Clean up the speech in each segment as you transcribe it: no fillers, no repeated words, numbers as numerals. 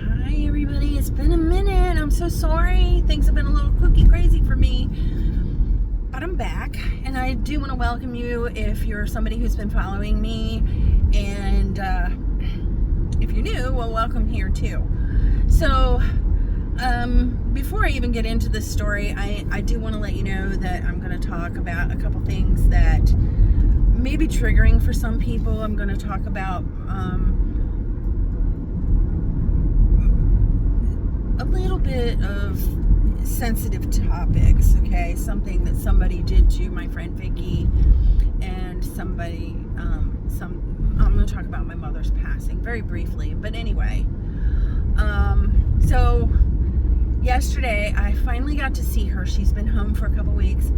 Hi everybody, it's been a minute. I'm so sorry. Things have been a little cookie crazy for me. But I'm back, and I do want to welcome you if you're somebody who's been following me. And if you're new, well, welcome here too. So, before I even get into this story, I do want to let you know that I'm going to talk about a couple things that may be triggering for some people. I'm going to talk about a little bit of sensitive topics, okay? Something that somebody did to my friend Vicky, and somebody, I'm going to talk about my mother's passing very briefly, but anyway. So yesterday I finally got to see her. She's been home for a couple weeks,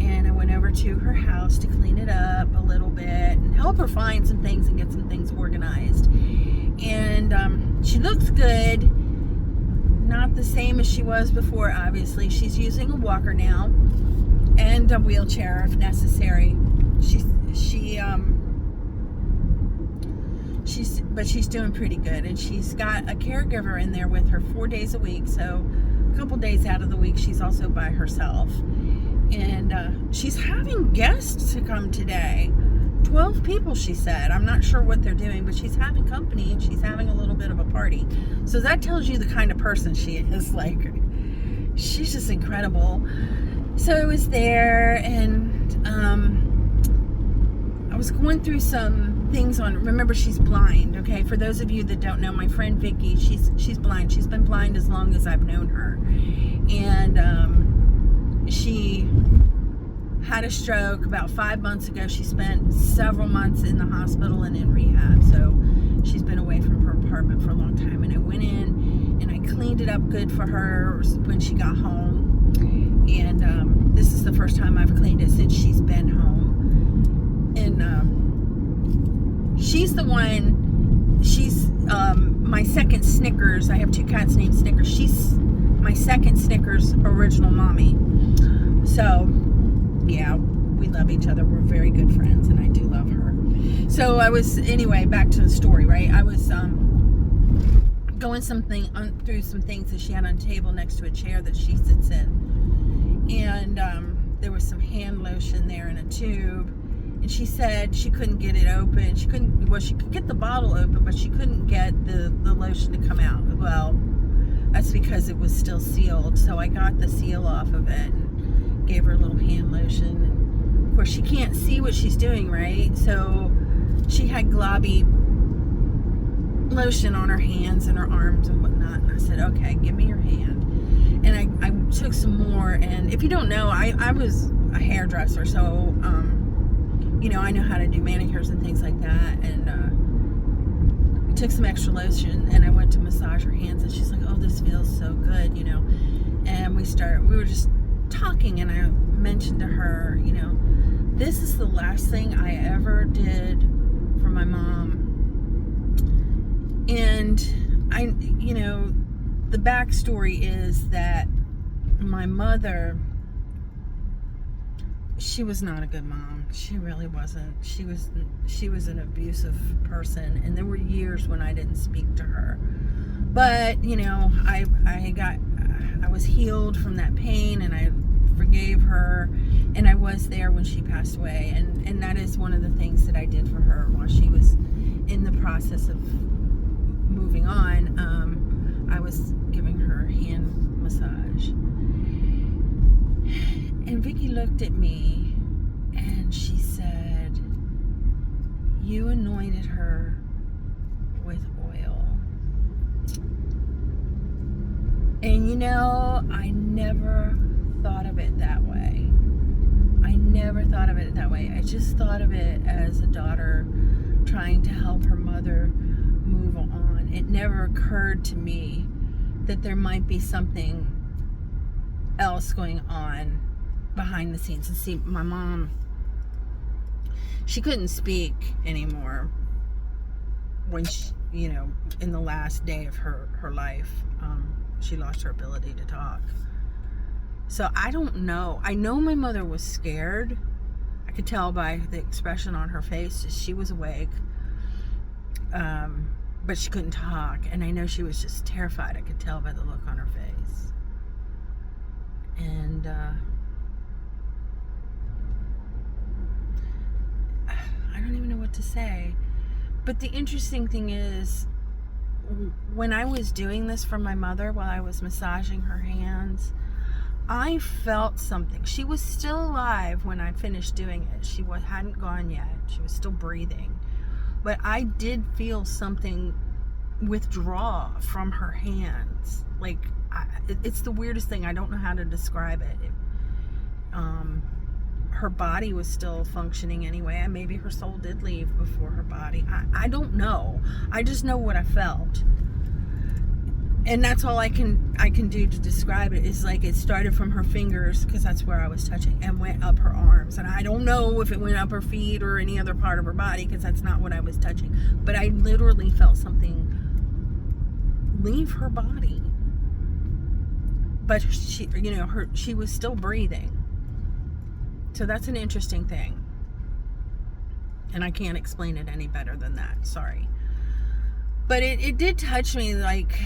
and I went over to her house to clean it up a little bit and help her find some things and get some things organized. And she looks good. Not the same as she was before, obviously. She's using a walker now and a wheelchair if necessary. She's doing pretty good, and she's got a caregiver in there with her 4 days a week. So a couple days out of the week she's also by herself, and she's having guests to come today. 12 people, she said. I'm not sure what they're doing, but she's having company and she's having a little bit of a party. So that tells you the kind of person she is. Like, she's just incredible. So I was there, and I was going through some things on, remember, she's blind, okay? For those of you that don't know, my friend Vicky, she's blind. She's been blind as long as I've known her. And she had a stroke about 5 months ago. She spent several months in the hospital and in rehab, so she's been away from her apartment for a long time. And I went in and I cleaned it up good for her when she got home, and this is the first time I've cleaned it since she's been home. And she's the one, she's my second Snickers. I have two cats named Snickers. She's my second Snickers original mommy. So yeah, we love each other. We're very good friends, and I do love her. So I was, anyway, back to the story, right? I was going through some things that she had on a table next to a chair that she sits in, and there was some hand lotion there in a tube, and she said she couldn't get it open. She could get the bottle open, but she couldn't get the lotion to come out. Well, that's because it was still sealed. So I got the seal off of it, gave her a little hand lotion, and of course she can't see what she's doing, right? So she had globby lotion on her hands and her arms and whatnot, and I said, okay, give me your hand. And I took some more, and if you don't know, I was a hairdresser, so I know how to do manicures and things like that, and I took some extra lotion and I went to massage her hands, and she's like, oh, this feels so good, and we were just talking, and I mentioned to her, this is the last thing I ever did for my mom. And the backstory is that my mother, she was not a good mom. She really wasn't. She was an abusive person, and there were years when I didn't speak to her. But, I was healed from that pain, and I forgave her, and I was there when she passed away, and that is one of the things that I did for her while she was in the process of moving on. I was giving her hand massage, and Vicky looked at me and she said, you anointed her with oil. And I never thought of it that way. I just thought of it as a daughter trying to help her mother move on. It never occurred to me that there might be something else going on behind the scenes. And see, my mom, she couldn't speak anymore when she, in the last day of her life. She lost her ability to talk. So I don't know. I know my mother was scared. I could tell by the expression on her face. She was awake. but she couldn't talk. And I know she was just terrified. I could tell by the look on her face. And I don't even know what to say. But the interesting thing is, when I was doing this for my mother, while I was massaging her hands, I felt something. She was still alive when I finished doing it. She hadn't gone yet. She was still breathing. But I did feel something withdraw from her hands. Like, it's the weirdest thing. I don't know how to describe it. Her body was still functioning anyway, and maybe her soul did leave before her body. I don't know. I just know what I felt. And that's all I can do to describe it. Is like, it started from her fingers, because that's where I was touching, and went up her arms. And I don't know if it went up her feet or any other part of her body, because that's not what I was touching. But I literally felt something leave her body. But she, she was still breathing. So that's an interesting thing. And I can't explain it any better than that. Sorry. But it did touch me. Like,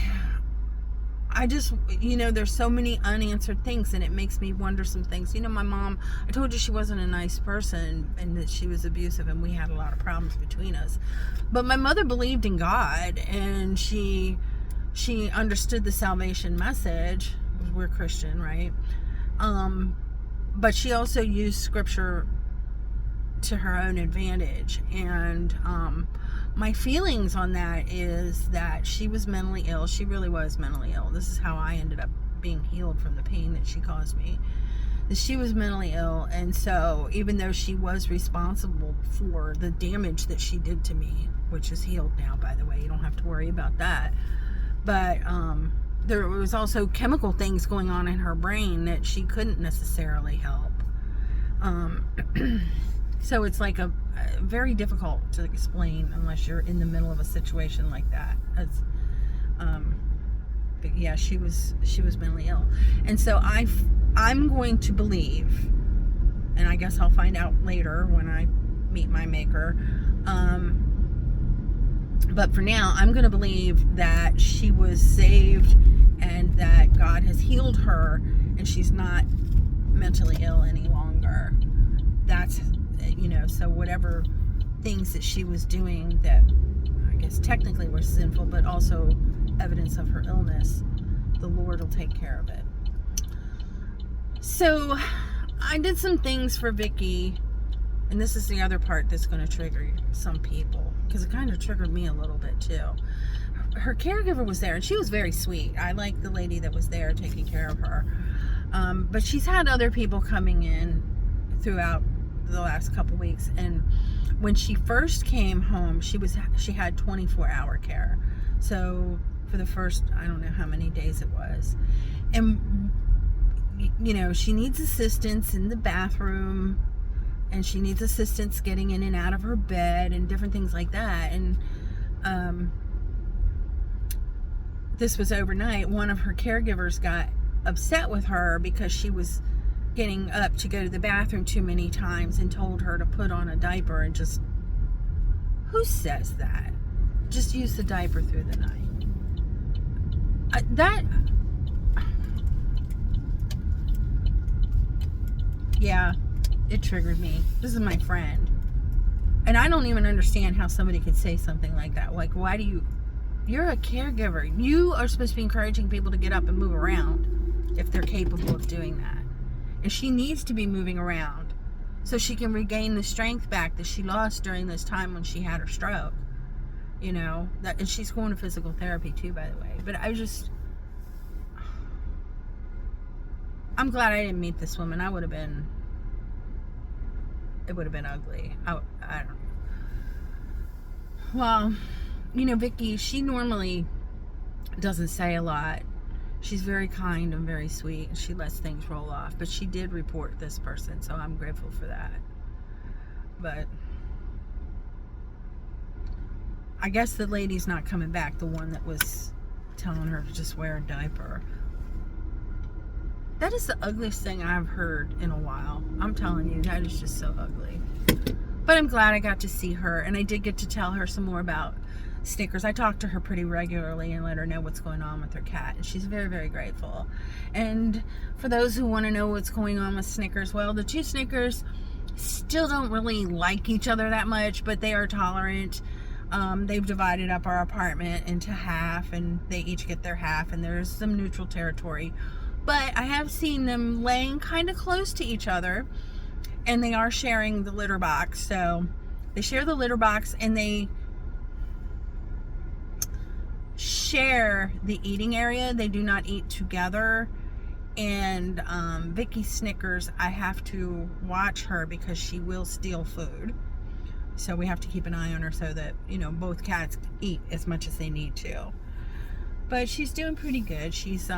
I just, there's so many unanswered things, and it makes me wonder some things. My mom, I told you she wasn't a nice person, and that she was abusive, and we had a lot of problems between us. But my mother believed in God, and she understood the salvation message. We're Christian, right? But she also used scripture to her own advantage. And my feelings on that is that she was mentally ill. She really was mentally ill. This is how I ended up being healed from the pain that she caused me. She was mentally ill, and so even though she was responsible for the damage that she did to me, which is healed now, by the way, you don't have to worry about that. But there was also chemical things going on in her brain that she couldn't necessarily help. So it's like a very difficult to explain unless you're in the middle of a situation like that. But yeah, she was mentally ill, and so I'm going to believe, and I guess I'll find out later when I meet my maker. But for now, I'm going to believe that she was saved and that God has healed her and she's not mentally ill any longer. That's, so whatever things that she was doing that I guess technically were sinful, but also evidence of her illness, the Lord will take care of it. So I did some things for Vicky, and this is the other part that's going to trigger some people, because it kind of triggered me a little bit too. Her caregiver was there, and she was very sweet. I liked the lady that was there taking care of her. But she's had other people coming in throughout the last couple weeks, and when she first came home, she had 24-hour care. So for the first, I don't know how many days it was, and she needs assistance in the bathroom, and she needs assistance getting in and out of her bed and different things like that. And this was overnight. One of her caregivers got upset with her because she was getting up to go to the bathroom too many times and told her to put on a diaper. And just, who says that? Just use the diaper through the night. Yeah, it triggered me. This is my friend. And I don't even understand how somebody could say something like that. Like, why do you're a caregiver. You are supposed to be encouraging people to get up and move around if they're capable of doing that. And she needs to be moving around so she can regain the strength back that she lost during this time when she had her stroke. And she's going to physical therapy too, by the way. But I'm glad I didn't meet this woman. It would have been ugly. I don't know. Well, Vicky, she normally doesn't say a lot. She's very kind and very sweet, and she lets things roll off. But she did report this person, so I'm grateful for that. But I guess the lady's not coming back, the one that was telling her to just wear a diaper. That is the ugliest thing I've heard in a while. I'm telling you, that is just so ugly. But I'm glad I got to see her, and I did get to tell her some more about Snickers. I talk to her pretty regularly and let her know what's going on with her cat, and she's very, very grateful. And for those who want to know what's going on with Snickers, well, the two Snickers still don't really like each other that much, but they are tolerant. They've divided up our apartment into half, and they each get their half, and there's some neutral territory. But I have seen them laying kind of close to each other, and they are sharing the litter box. So they share the litter box, and they share the eating area. They do not eat together. And Vicky Snickers, I have to watch her because she will steal food. So we have to keep an eye on her so that, you know, both cats eat as much as they need to. But she's doing pretty good. She's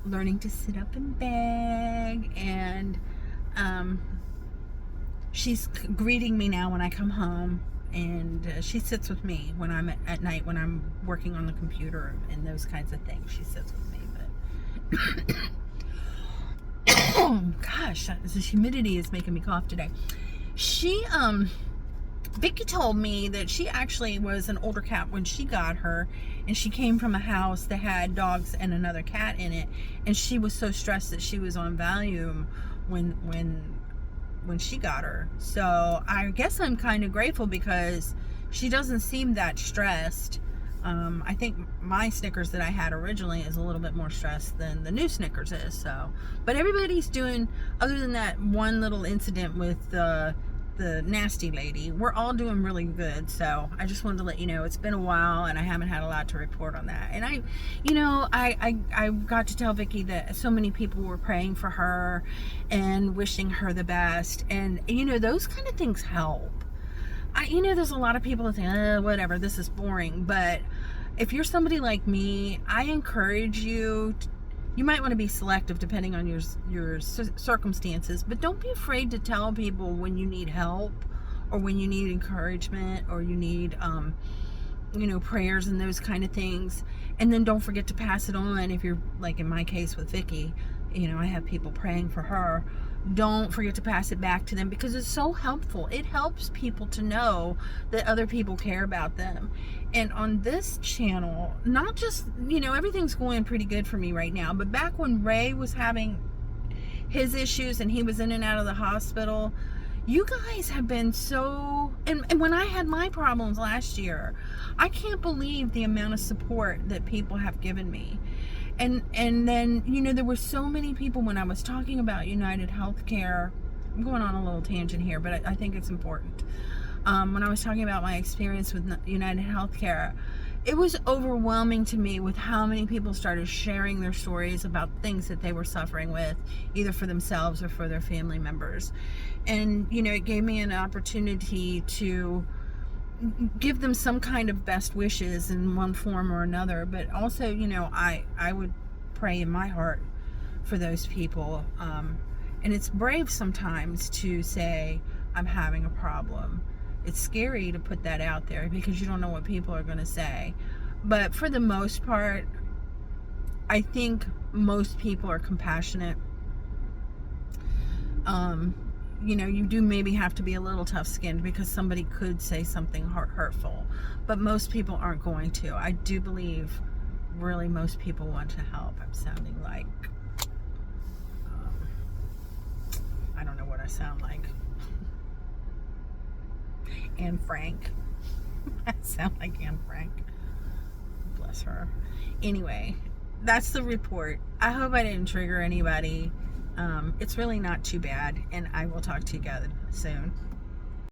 learning to sit up and beg, and she's greeting me now when I come home, and she sits with me when I'm at night, when I'm working on the computer and those kinds of things. She sits with me. But oh gosh, the humidity is making me cough today. Vicky told me that she actually was an older cat when she got her, and she came from a house that had dogs and another cat in it, and she was so stressed that she was on Valium when she got her. So I guess I'm kind of grateful because she doesn't seem that stressed. I think my Snickers that I had originally is a little bit more stressed than the new Snickers is. So, but everybody's doing, other than that one little incident with the nasty lady, we're all doing really good. So I just wanted to let you know it's been a while and I haven't had a lot to report on that. And I got to tell Vicky that so many people were praying for her and wishing her the best, and those kind of things help. There's a lot of people that think, whatever, this is boring. But if you're somebody like me, I encourage you. You might want to be selective depending on your circumstances, but don't be afraid to tell people when you need help, or when you need encouragement, or you need, prayers and those kind of things. And then don't forget to pass it on. If you're, like in my case with Vicky, I have people praying for her. Don't forget to pass it back to them, because it's so helpful. It helps people to know that other people care about them. And on this channel, not just, everything's going pretty good for me right now, but back when Ray was having his issues and he was in and out of the hospital, you guys have been so, and when I had my problems last year, I can't believe the amount of support that people have given me. And then, there were so many people when I was talking about United Healthcare. I'm going on a little tangent here, but I think it's important. When I was talking about my experience with United Healthcare, it was overwhelming to me with how many people started sharing their stories about things that they were suffering with, either for themselves or for their family members. And, it gave me an opportunity to give them some kind of best wishes in one form or another. But also, I would pray in my heart for those people. And it's brave sometimes to say, I'm having a problem. It's scary to put that out there because you don't know what people are going to say. But for the most part, I think most people are compassionate. You do maybe have to be a little tough-skinned because somebody could say something hurtful, but most people aren't going to. I do believe really most people want to help. I'm sounding like, I don't know what I sound like. Anne Frank. I sound like Anne Frank. Bless her. Anyway, that's the report. I hope I didn't trigger anybody. It's really not too bad, and I will talk to you guys soon.